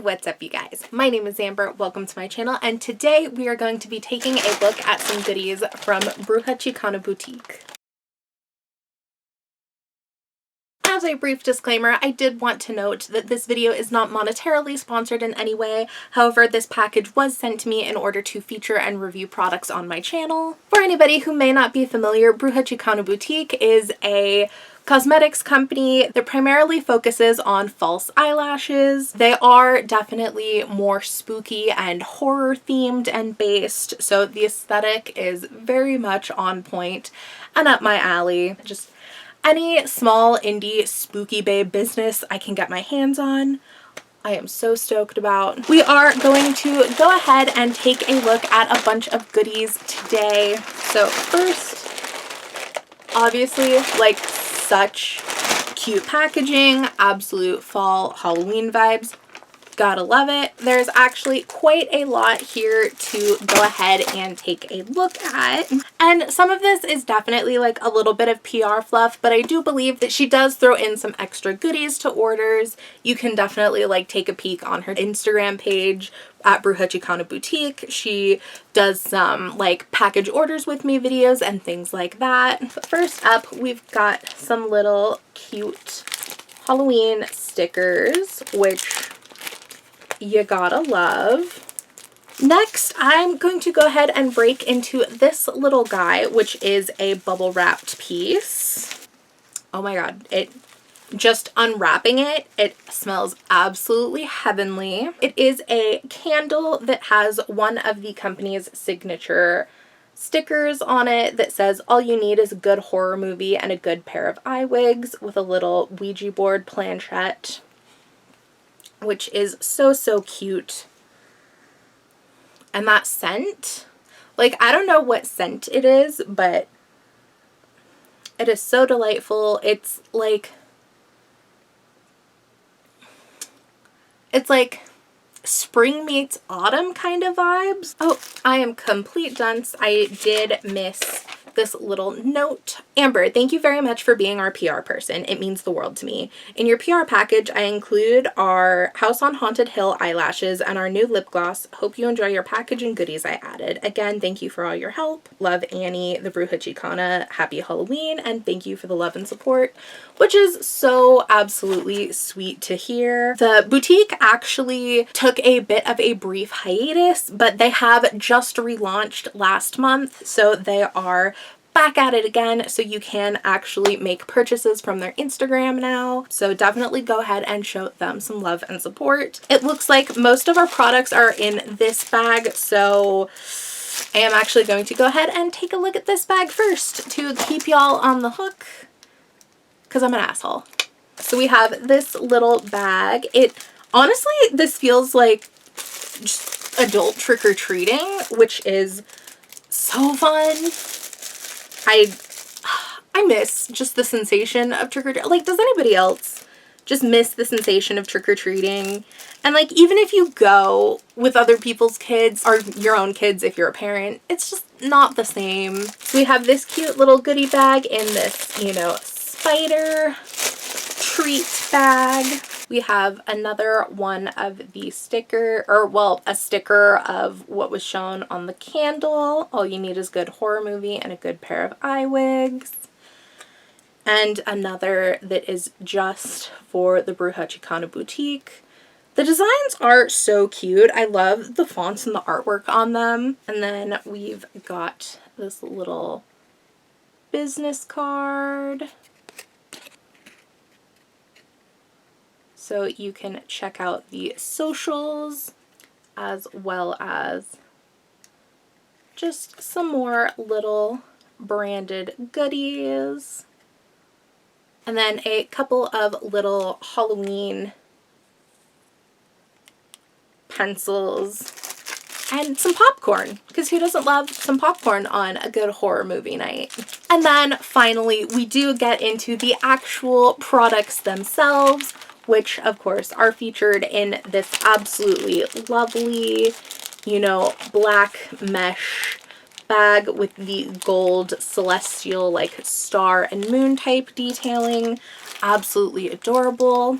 What's up, you guys? My name is Amber. Welcome to my channel, and today we are going to be taking a look at some goodies from Bruja Chicana Boutique. As a brief disclaimer, I did want to note that this video is not monetarily sponsored in any way. However, this package was sent to me in order to feature and review products on my channel. For anybody who may not be familiar, Bruja Chicana Boutique is a cosmetics company that primarily focuses on false eyelashes. They are definitely more spooky and horror themed and based, so the aesthetic is very much on point and up my alley. Just any small indie spooky babe business I can get my hands on, I am so stoked about. We are going to go ahead and take a look at a bunch of goodies today. So first, obviously, like, such cute packaging, absolute fall Halloween vibes. Gotta love it. There's actually quite a lot here to go ahead and take a look at. And some of this is definitely like a little bit of PR fluff, but I do believe that she does throw in some extra goodies to orders. You can definitely like take a peek on her Instagram page at Bruja Chicana Boutique. She does some like package orders with me videos and things like that. But first up, we've got some little cute Halloween stickers, which you gotta love. Next, I'm going to go ahead and break into this little guy, which is a bubble wrapped piece. Oh my god, just unwrapping it, it smells absolutely heavenly. It is a candle that has one of the company's signature stickers on it that says, "All you need is a good horror movie and a good pair of eye wigs," with a little Ouija board planchette, which is so cute. And that scent, like, I don't know what scent it is, but it is so delightful. It's like spring meets autumn kind of vibes. Oh, I am complete dunce. I did miss this little note. Amber, thank you very much for being our PR person. It means the world to me. In your PR package, I include our House on Haunted Hill eyelashes and our new lip gloss. Hope you enjoy your package and goodies I added. Again, thank you for all your help. Love, Annie, the Bruja Chicana. Happy Halloween, and thank you for the love and support, which is so absolutely sweet to hear. The boutique actually took a bit of a brief hiatus, but they have just relaunched last month, so they are back at it again, so you can actually make purchases from their Instagram now. So definitely go ahead and show them some love and support. It looks like most of our products are in this bag, so I am actually going to go ahead and take a look at this bag first to keep y'all on the hook, because I'm an asshole. So we have this little bag. Honestly, this feels like just adult trick-or-treating, which is so fun. I miss just the sensation of trick-or-treating. Like, does anybody else just miss the sensation of trick-or-treating? And like, even if you go with other people's kids or your own kids if you're a parent, it's just not the same. So we have this cute little goodie bag in this, you know, spider treat bag. We have another one of the sticker, or well, a sticker of what was shown on the candle. All you need is good horror movie and a good pair of eye wigs. And another that is just for the Bruja Chicana Boutique. The designs are so cute. I love the fonts and the artwork on them. And then we've got this little business card, so you can check out the socials, as well as just some more little branded goodies. And then a couple of little Halloween pencils and some popcorn, because who doesn't love some popcorn on a good horror movie night? And then finally, we do get into the actual products themselves, which of course are featured in this absolutely lovely, you know, black mesh bag with the gold celestial like star and moon type detailing. Absolutely adorable.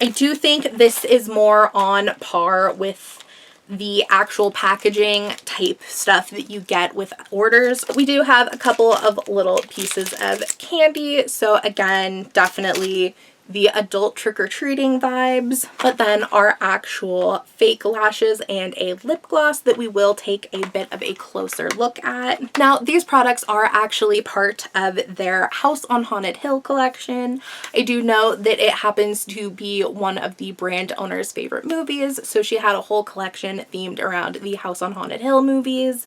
I do think this is more on par with the actual packaging type stuff that you get with orders. We do have a couple of little pieces of candy, so again, definitely the adult trick-or-treating vibes, but then our actual fake lashes and a lip gloss that we will take a bit of a closer look at. Now, these products are actually part of their House on Haunted Hill collection. I do know that it happens to be one of the brand owner's favorite movies, so she had a whole collection themed around the House on Haunted Hill movies.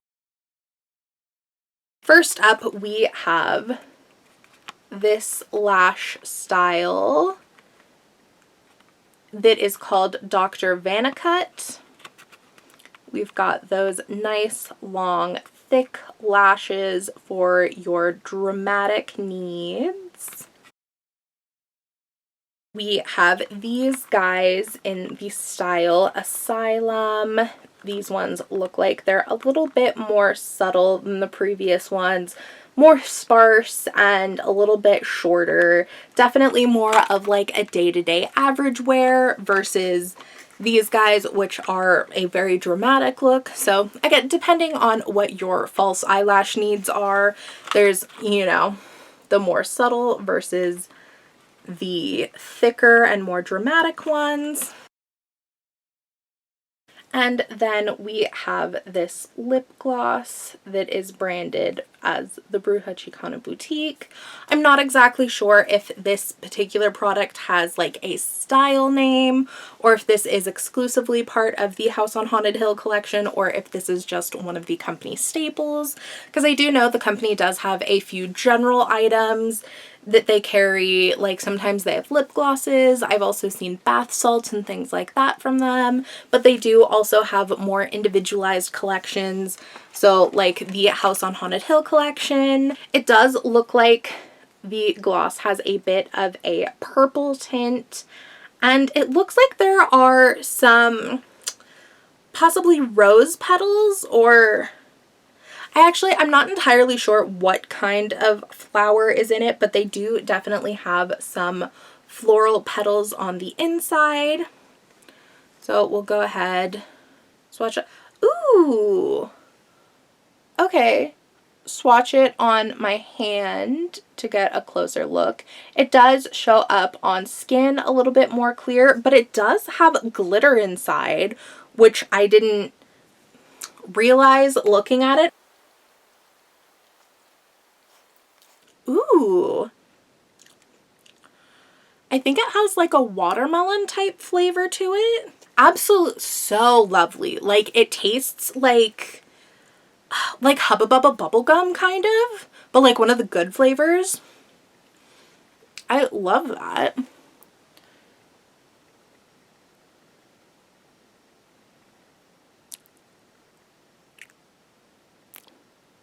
First up, we have this lash style that is called Dr. Vanicut. We've got those nice, long, thick lashes for your dramatic needs. We have these guys in the style Asylum. These ones look like they're a little bit more subtle than the previous ones, more sparse and a little bit shorter. Definitely more of like a day-to-day average wear versus these guys, which are a very dramatic look. So again, depending on what your false eyelash needs are, there's, you know, the more subtle versus the thicker and more dramatic ones. And then we have this lip gloss that is branded as the Bruja Chicana Boutique. I'm not exactly sure if this particular product has like a style name or if this is exclusively part of the House on Haunted Hill collection or if this is just one of the company staples, because I do know the company does have a few general items that they carry. Like sometimes they have lip glosses. I've also seen bath salts and things like that from them, but they do also have more individualized collections. So like the House on Haunted Hill collection, it does look like the gloss has a bit of a purple tint, and it looks like there are some possibly rose petals, or I'm not entirely sure what kind of flower is in it, but they do definitely have some floral petals on the inside. So we'll go ahead, swatch it. Ooh! Okay. Swatch it on my hand to get a closer look. It does show up on skin a little bit more clear, but it does have glitter inside, which I didn't realize looking at it. Ooh. I think it has like a watermelon type flavor to it. Absolutely so lovely. Like it tastes like Hubba Bubba bubblegum kind of, but like one of the good flavors. I love that.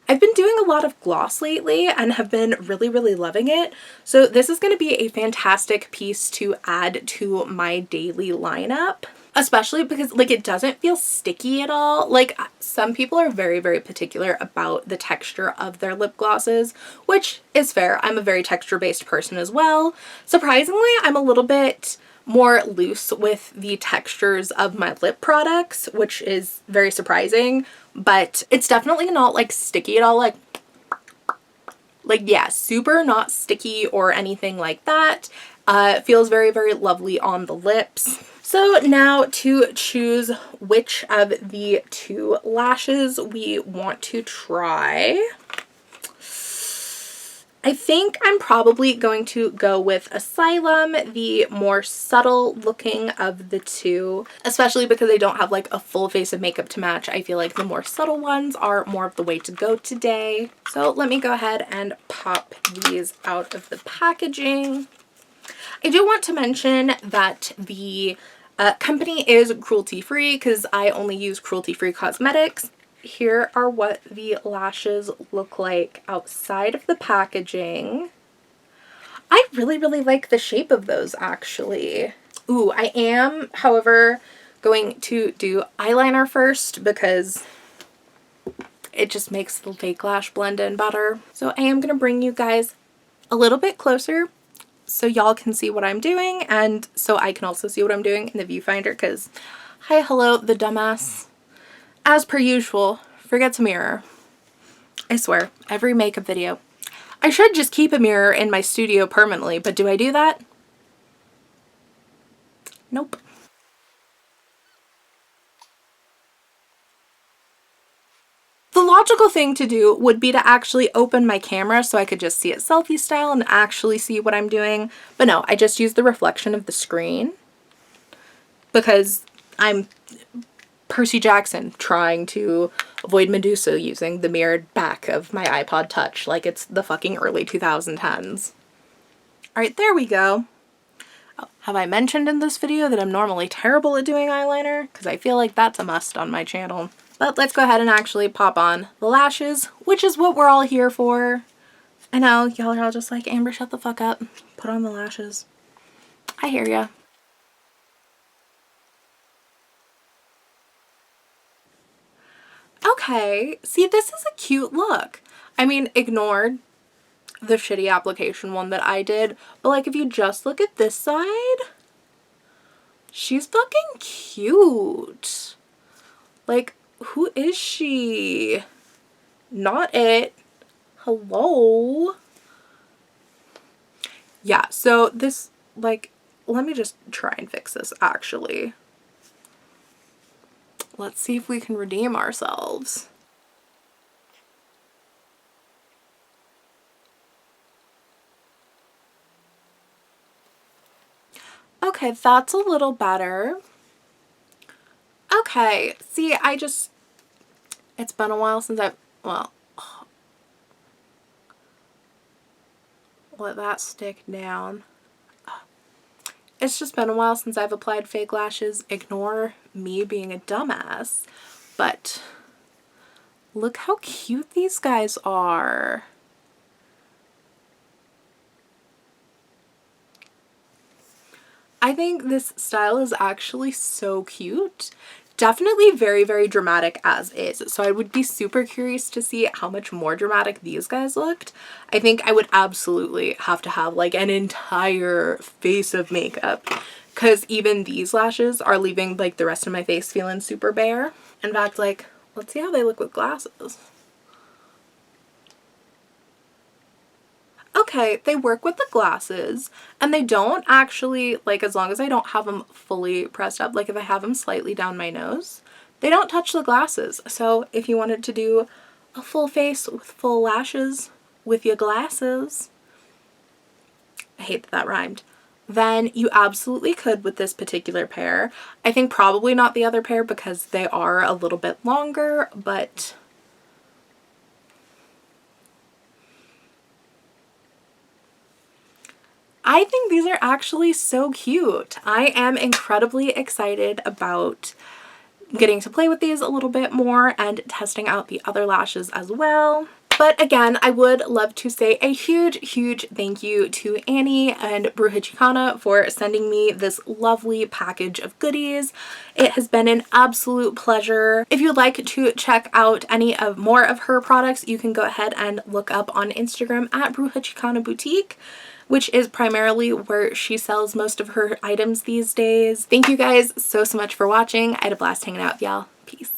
I've been doing a lot of gloss lately and have been really loving it. So this is going to be a fantastic piece to add to my daily lineup, especially because like it doesn't feel sticky at all. Like some people are very particular about the texture of their lip glosses, which is fair. I'm a very texture-based person as well. Surprisingly, I'm a little bit more loose with the textures of my lip products, which is very surprising, but it's definitely not like sticky at all. Like yeah, super not sticky or anything like that. It feels very lovely on the lips. So now to choose which of the two lashes we want to try. I think I'm probably going to go with Asylum, the more subtle looking of the two, especially because I don't have like a full face of makeup to match. I feel like the more subtle ones are more of the way to go today. So let me go ahead and pop these out of the packaging. I do want to mention that the company is cruelty-free because I only use cruelty-free cosmetics. Here are what the lashes look like outside of the packaging. I really like the shape of those actually. Ooh, I am, however, going to do eyeliner first because it just makes the fake lash blend in better. So I am going to bring you guys a little bit closer so y'all can see what I'm doing and so I can also see what I'm doing in the viewfinder, because hi, hello, the dumbass, as per usual, forgets a mirror. I swear, every makeup video. I should just keep a mirror in my studio permanently, but do I do that? Nope. The logical thing to do would be to actually open my camera so I could just see it selfie style and actually see what I'm doing. But no, I just use the reflection of the screen because I'm Percy Jackson trying to avoid Medusa using the mirrored back of my iPod Touch like it's the fucking early 2010s. Alright, there we go. Oh, have I mentioned in this video that I'm normally terrible at doing eyeliner? Because I feel like that's a must on my channel. But let's go ahead and actually pop on the lashes, which is what we're all here for. I know, y'all are all just like, Amber, shut the fuck up. Put on the lashes. I hear ya. Okay, see, this is a cute look. I mean, ignored the shitty application one that I did, but like if you just look at this side, she's fucking cute. Like, who is she? Not it. Hello? Yeah, so this, like, let me just try and fix this actually. Let's see if we can redeem ourselves. Okay, that's a little better. Okay, see, it's been a while since let that stick down. It's just been a while since I've applied fake lashes. Ignore me being a dumbass. But look how cute these guys are. I think this style is actually so cute. Definitely very, very dramatic as is. So I would be super curious to see how much more dramatic these guys looked. I think I would absolutely have to have like an entire face of makeup, because even these lashes are leaving like the rest of my face feeling super bare. In fact, like, let's see how they look with glasses. Okay, they work with the glasses and they don't actually, like, as long as I don't have them fully pressed up, like if I have them slightly down my nose, they don't touch the glasses. So if you wanted to do a full face with full lashes with your glasses, I hate that that rhymed, then you absolutely could with this particular pair. I think probably not the other pair because they are a little bit longer, but I think these are actually so cute. I am incredibly excited about getting to play with these a little bit more and testing out the other lashes as well. But again, I would love to say a huge, huge thank you to Annie and Bruja Chicana for sending me this lovely package of goodies. It has been an absolute pleasure. If you'd like to check out any of more of her products, you can go ahead and look up on Instagram at Bruja Chicana Boutique, which is primarily where she sells most of her items these days. Thank you guys so much for watching. I had a blast hanging out with y'all. Peace.